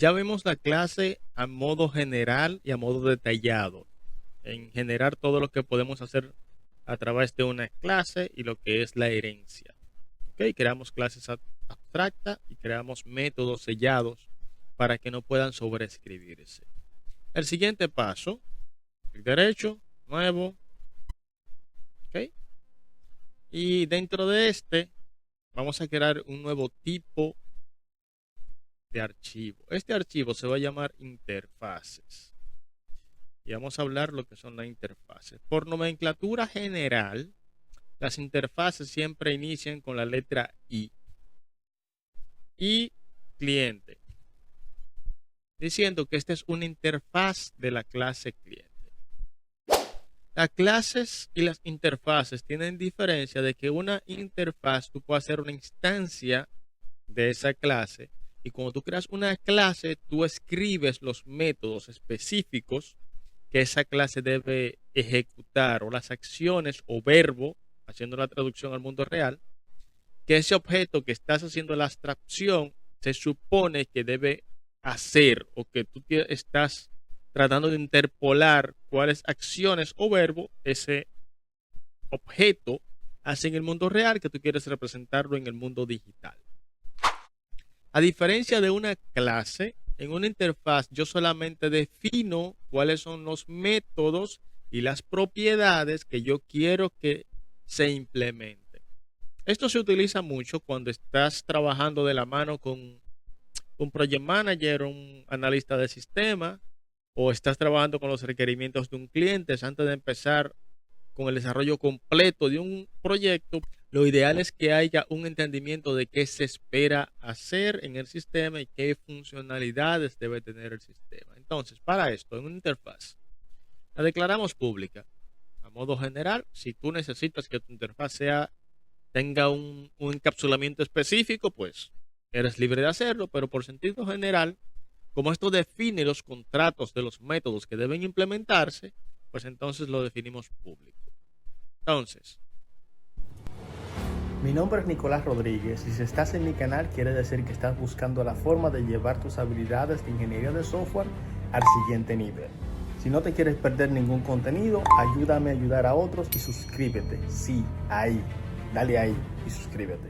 Ya vimos la clase a modo general y a modo detallado. En general, todo lo que podemos hacer a través de una clase y lo que es la herencia. ¿Ok? Creamos clases abstractas y creamos métodos sellados para que no puedan sobreescribirse. El siguiente paso, clic derecho, nuevo, ¿ok? Y dentro de este, vamos a crear un nuevo tipo de archivo. Este archivo se va a llamar interfaces. Y vamos a hablar lo que son las interfaces. Por nomenclatura general, las interfaces siempre inician con la letra I. Y cliente, diciendo que esta es una interfaz de la clase cliente. Las clases y las interfaces tienen diferencia de que una interfaz tú puedes hacer una instancia de esa clase y cuando tú creas una clase tú escribes los métodos específicos que esa clase debe ejecutar o las acciones o verbo, haciendo la traducción al mundo real, que ese objeto que estás haciendo la abstracción se supone que debe hacer o que tú estás tratando de interpolar cuáles acciones o verbo ese objeto hace en el mundo real que tú quieres representarlo en el mundo digital. A diferencia de una clase, en una interfaz yo solamente defino cuáles son los métodos y las propiedades que yo quiero que se implementen. Esto se utiliza mucho cuando estás trabajando de la mano con un project manager, un analista de sistema, o estás trabajando con los requerimientos de un cliente antes de empezar con el desarrollo completo de un proyecto. Lo ideal es que haya un entendimiento de qué se espera hacer en el sistema y qué funcionalidades debe tener el sistema. Entonces, para esto, en una interfaz, la declaramos pública. A modo general, si tú necesitas que tu interfaz tenga un encapsulamiento específico, pues eres libre de hacerlo, pero por sentido general, como esto define los contratos de los métodos que deben implementarse, pues entonces lo definimos público. Entonces, Mi nombre es Nicolás Rodríguez y si estás en mi canal quiere decir que estás buscando la forma de llevar tus habilidades de ingeniería de software al siguiente nivel. Si no te quieres perder ningún contenido, ayúdame a ayudar a otros y suscríbete. Sí, ahí, dale ahí y suscríbete.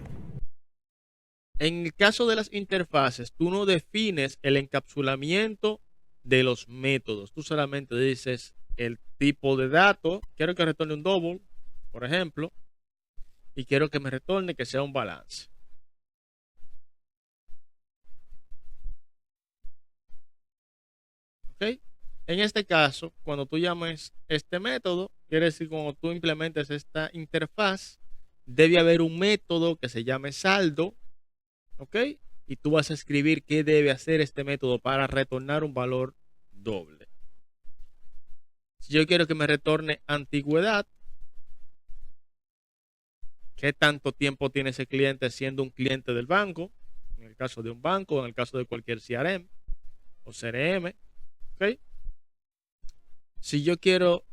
en el caso de las interfaces, tú no defines el encapsulamiento de los métodos. Tú solamente dices el tipo de dato. Quiero que retorne un double, por ejemplo, y quiero que me retorne que sea un balance. ¿Ok? En este caso, cuando tú llames este método, quiere decir cuando tú implementes esta interfaz, debe haber un método que se llame saldo, ¿ok? Y tú vas a escribir qué debe hacer este método para retornar un valor doble. Si yo quiero que me retorne antigüedad, ¿qué tanto tiempo tiene ese cliente siendo un cliente del banco? En el caso de un banco, en el caso de cualquier CRM o CRM, ¿ok? Si yo quiero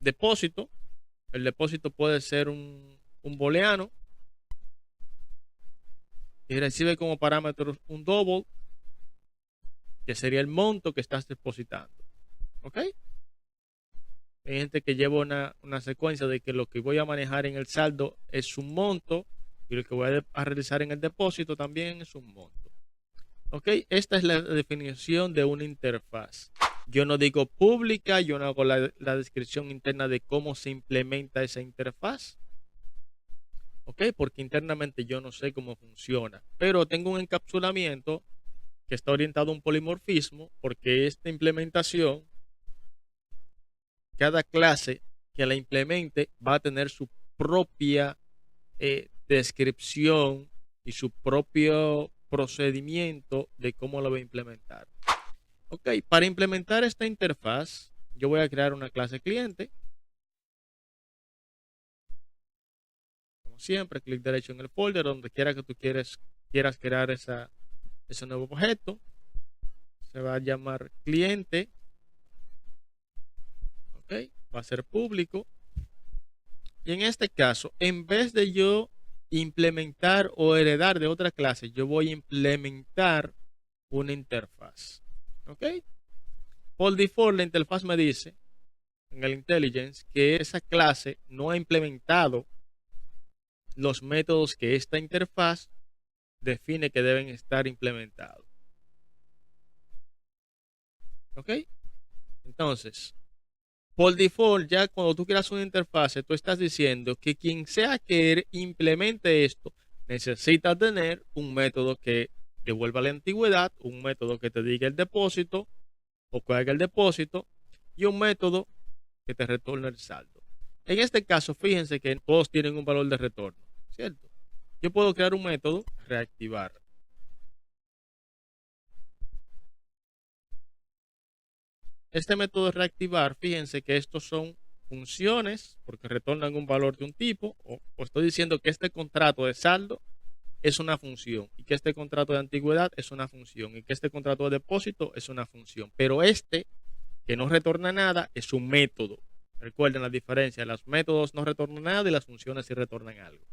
depósito, el depósito puede ser un booleano y recibe como parámetro un double, que sería el monto que estás depositando. ¿Ok? Hay gente que lleva una secuencia de que lo que voy a manejar en el saldo es un monto y lo que voy a realizar en el depósito también es un monto. ¿Ok? Esta es la definición de una interfaz. Yo no digo pública, yo no hago la descripción interna de cómo se implementa esa interfaz. ¿Ok? Porque internamente yo no sé cómo funciona, pero tengo un encapsulamiento que está orientado a un polimorfismo porque esta implementación, cada clase que la implemente va a tener su propia descripción y su propio procedimiento de cómo lo va a implementar. Ok, para implementar esta interfaz, yo voy a crear una clase cliente. Como siempre, clic derecho en el folder, donde quiera que tú quieras crear ese nuevo objeto. Se va a llamar cliente. Ok, va a ser público. Y en este caso, en vez de yo implementar o heredar de otra clase, yo voy a implementar una interfaz. ¿Ok? Por default, la interfaz me dice en el IntelliJ que esa clase no ha implementado los métodos que esta interfaz define que deben estar implementados. ¿Ok? Entonces, por default, ya cuando tú creas una interfaz, tú estás diciendo que quien sea que implemente esto necesita tener un método que devuelva la antigüedad, un método que te diga el depósito o que haga el depósito y un método que te retorne el saldo. En este caso, fíjense que todos tienen un valor de retorno, ¿cierto? Yo puedo crear un método, reactivar. Este método de reactivar, fíjense que estos son funciones porque retornan un valor de un tipo, o estoy diciendo que este contrato de saldo es una función y que este contrato de antigüedad es una función y que este contrato de depósito es una función, pero este que no retorna nada es un método. Recuerden la diferencia, los métodos no retornan nada y las funciones sí retornan algo.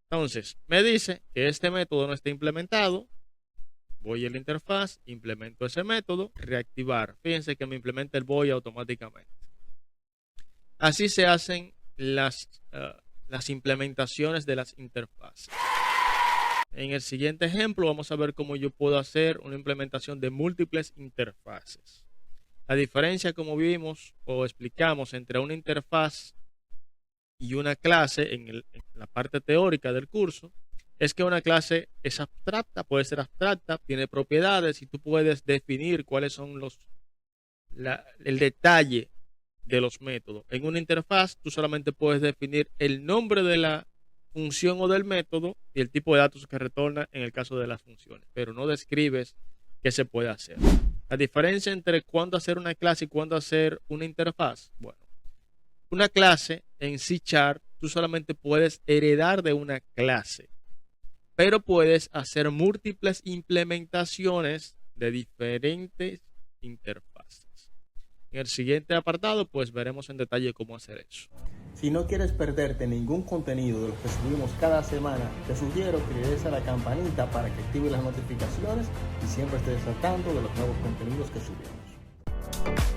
Entonces, me dice que este método no está implementado. Voy a la interfaz, implemento ese método, reactivar. Fíjense que me implementa el voy automáticamente. Así se hacen las implementaciones de las interfaces. En el siguiente ejemplo vamos a ver cómo yo puedo hacer una implementación de múltiples interfaces. La diferencia, como vimos o explicamos, entre una interfaz y una clase en la parte teórica del curso, es que una clase es abstracta, puede ser abstracta, tiene propiedades y tú puedes definir cuáles son el detalle de los métodos. En una interfaz tú solamente puedes definir el nombre de la función o del método y el tipo de datos que retorna en el caso de las funciones, pero no describes qué se puede hacer. La diferencia entre cuándo hacer una clase y cuándo hacer una interfaz. Bueno, una clase en C# tú solamente puedes heredar de una clase, pero puedes hacer múltiples implementaciones de diferentes interfaces. En el siguiente apartado, pues veremos en detalle cómo hacer eso. Si no quieres perderte ningún contenido de los que subimos cada semana, te sugiero que le des a la campanita para que active las notificaciones y siempre estés al tanto de los nuevos contenidos que subimos.